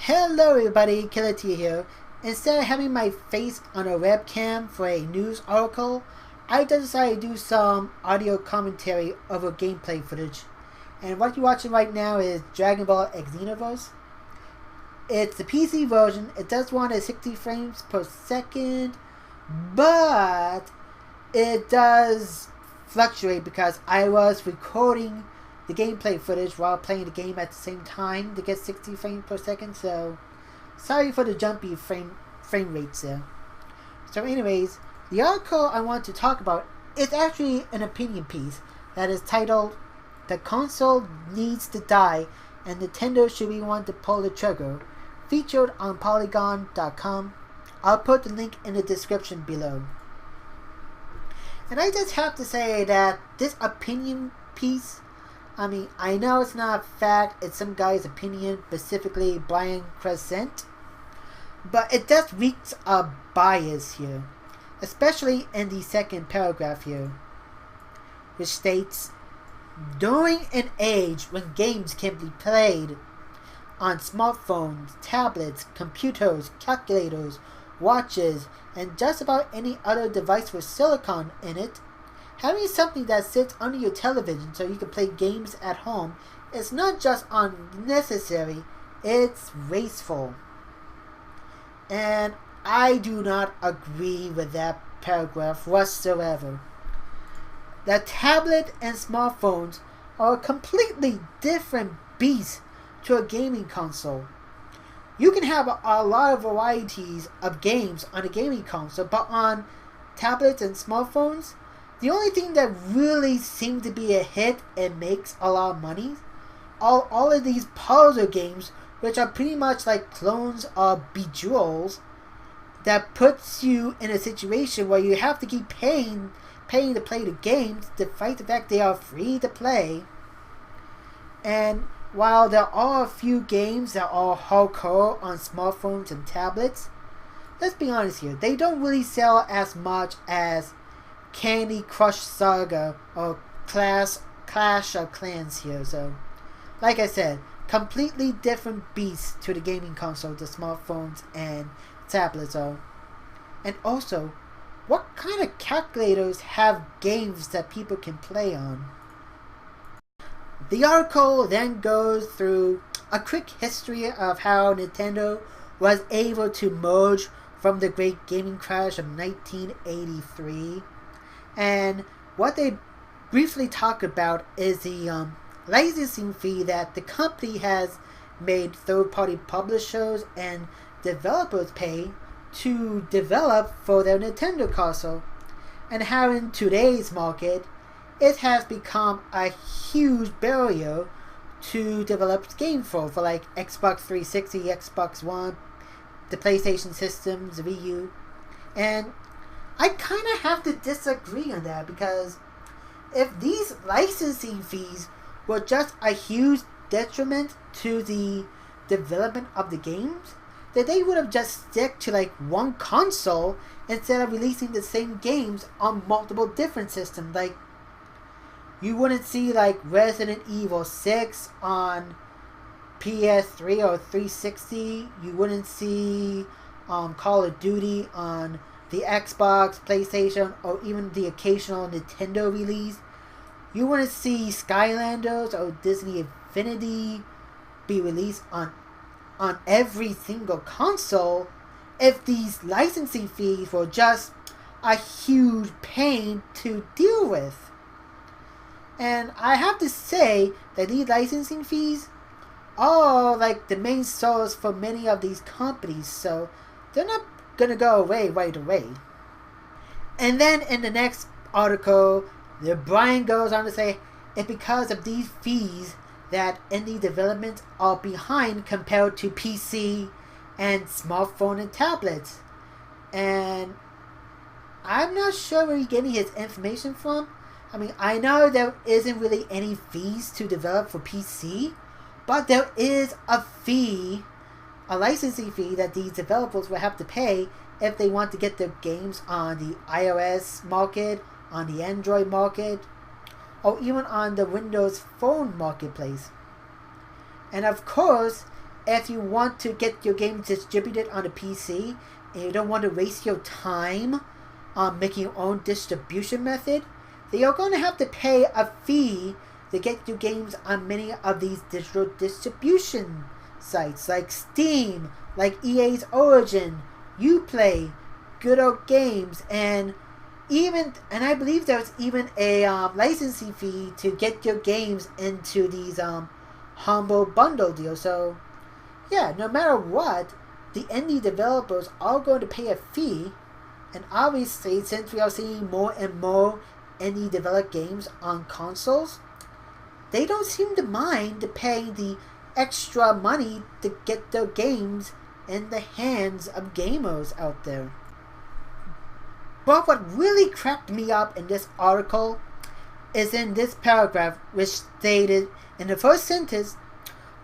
Hello everybody, Killer T here. Instead of having my face on a webcam for a news article, I just decided to do some audio commentary over gameplay footage. And what you're watching right now is Dragon Ball X Xenoverse. It's the PC version. It does run at 60 frames per second, but it does fluctuate because I was recording the gameplay footage while playing the game at the same time to get 60 frames per second, so sorry for the jumpy frame rates there. So anyways, the article I want to talk about is actually an opinion piece that is titled "The Console Needs to Die and Nintendo Should Be One to Pull the Trigger," featured on Polygon.com. I'll put the link in the description below. And I just have to say that this opinion piece, I know it's not a fact, it's some guy's opinion, specifically Brian Crecente, but it does reeks of bias here, especially in the second paragraph here, which states, "During an age when games can be played on smartphones, tablets, computers, calculators, watches, and just about any other device with silicon in it, having something that sits under your television so you can play games at home is not just unnecessary, it's wasteful." And I do not agree with that paragraph whatsoever. The tablet and smartphones are a completely different beast to a gaming console. You can have a lot of varieties of games on a gaming console, but on tablets and smartphones, the only thing that really seems to be a hit and makes a lot of money are all of these puzzle games, which are pretty much like clones of Bejeweled, that puts you in a situation where you have to keep paying to play the games, despite the fact they are free to play. And while there are a few games that are hardcore on smartphones and tablets, let's be honest here, they don't really sell as much as Candy Crush Saga or Clash of Clans here. So, like I said, completely different beasts to the gaming console, the smartphones and tablets are. And also, what kind of calculators have games that people can play on? The article then goes through a quick history of how Nintendo was able to merge from the great gaming crash of 1983. And what they briefly talk about is the licensing fee that the company has made third-party publishers and developers pay to develop for their Nintendo console, and how in today's market it has become a huge barrier to develop games for like Xbox 360, Xbox One, the PlayStation systems, the Wii U. And I kind of have to disagree on that, because if these licensing fees were just a huge detriment to the development of the games, then they would have just stick to like one console instead of releasing the same games on multiple different systems. Like, you wouldn't see like Resident Evil 6 on PS3 or 360. You wouldn't see Call of Duty on the Xbox, PlayStation, or even the occasional Nintendo release. You wouldn't see Skylanders or Disney Infinity be released on every single console if these licensing fees were just a huge pain to deal with. And I have to say that these licensing fees are like the main source for many of these companies, so they're not gonna go away right away. And then in the next article, Brian goes on to say it's because of these fees that indie developments are behind compared to PC and smartphone and tablets. And I'm not sure where he's getting his information from. I know there isn't really any fees to develop for PC, but there is a fee, a licensing fee that these developers will have to pay if they want to get their games on the iOS market, on the Android market, or even on the Windows Phone marketplace. And of course, if you want to get your game distributed on a PC and you don't want to waste your time on making your own distribution method, then you're going to have to pay a fee to get your games on many of these digital distribution sites like Steam, like EA's Origin, Uplay, Good Old Games, and I believe there's even a licensing fee to get your games into these humble bundle deals. So yeah, no matter what, the indie developers are going to pay a fee, and obviously since we are seeing more and more indie developed games on consoles, they don't seem to mind paying the extra money to get their games in the hands of gamers out there. But what really cracked me up in this article is in this paragraph, which stated in the first sentence,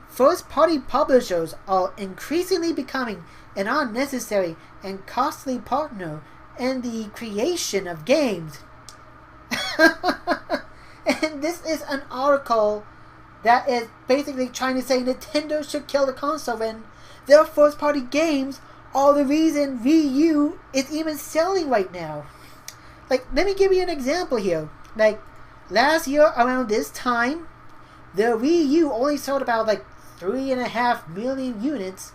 first-party publishers are increasingly becoming an unnecessary and costly partner in the creation of games. And this is an article that is basically trying to say Nintendo should kill the console, and their first-party games are the reason Wii U is even selling right now. Like, let me give you an example here. Like, last year around this time, the Wii U only sold about like 3.5 million units.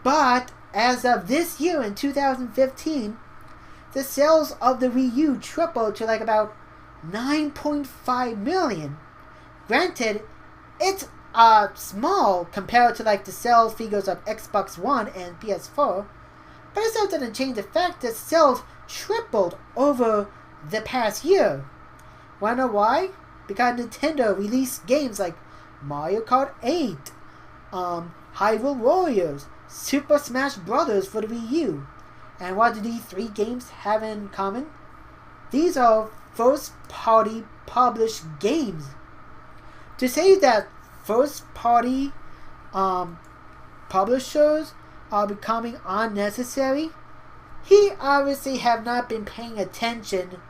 But as of this year in 2015, the sales of the Wii U tripled to like about 9.5 million. Granted, it's small compared to like the sales figures of Xbox One and PS4, but it still doesn't change the fact that sales tripled over the past year. Wanna know why? Because Nintendo released games like Mario Kart 8, Hyrule Warriors, Super Smash Bros. For the Wii U. And what do these three games have in common? These are first-party published games. To say that first-party publishers are becoming unnecessary, he obviously have not been paying attention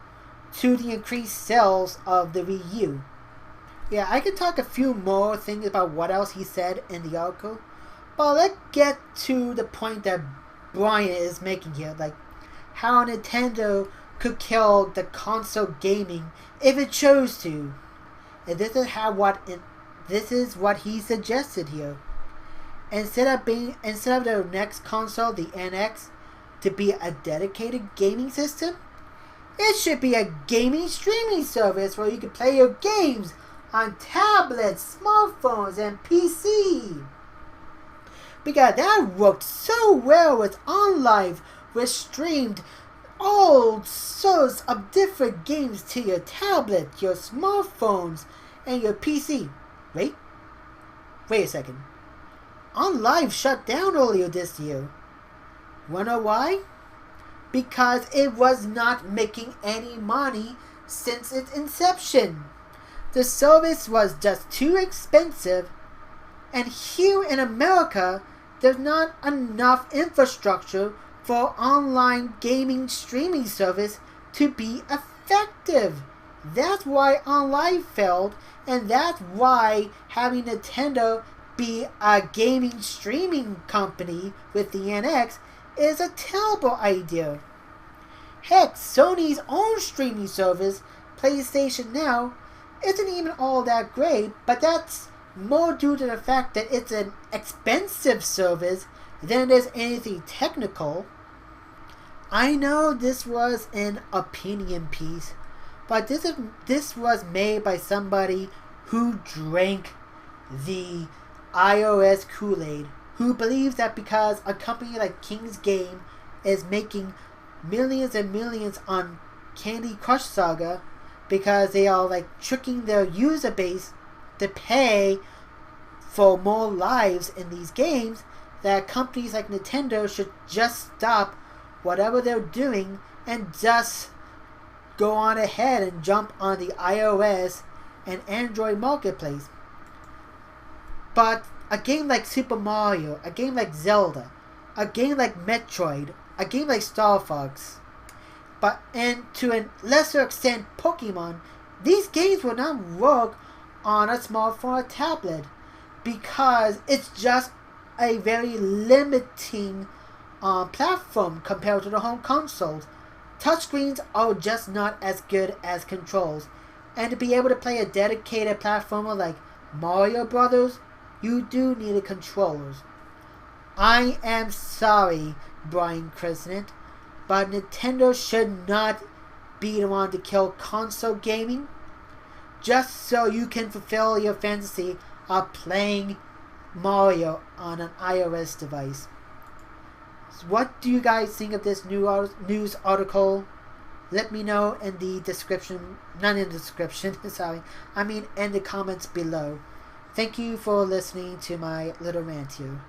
to the increased sales of the Wii U. Yeah, I could talk a few more things about what else he said in the article, but let's get to the point that Brian is making here, like how Nintendo could kill the console gaming if it chose to. And this is what he suggested here. Instead of their next console, the NX, to be a dedicated gaming system, it should be a gaming streaming service where you can play your games on tablets, smartphones, and PC. Because that worked so well with OnLive, which streamed all sorts of different games to your tablet, your smartphones, and your PC. Wait a second. OnLive shut down earlier this year. Wanna know why? Because it was not making any money since its inception. The service was just too expensive, and here in America, there's not enough infrastructure for online gaming streaming service to be effective. That's why OnLive failed, and that's why having Nintendo be a gaming streaming company with the NX is a terrible idea. Heck, Sony's own streaming service, PlayStation Now, isn't even all that great, but that's more due to the fact that it's an expensive service than it is anything technical. I know this was an opinion piece, but this was made by somebody who drank the iOS Kool-Aid, who believes that because a company like King's Game is making millions and millions on Candy Crush Saga because they are like tricking their user base to pay for more lives in these games, that companies like Nintendo should just stop whatever they're doing and just go on ahead and jump on the iOS and Android marketplace. But a game like Super Mario, a game like Zelda, a game like Metroid, a game like Star Fox, and to a lesser extent Pokemon, these games will not work on a smartphone or tablet. because it's just a very limiting platform compared to the home consoles. Touchscreens are just not as good as controls. And to be able to play a dedicated platformer like Mario Brothers, you do need a controllers. I am sorry, Brian Crecente, but Nintendo should not be the one to kill console gaming just so you can fulfill your fantasy of playing Mario on an iOS device. So what do you guys think of this news article? Let me know in the description, not in the description, sorry, I mean in the comments below. Thank you for listening to my little rant here.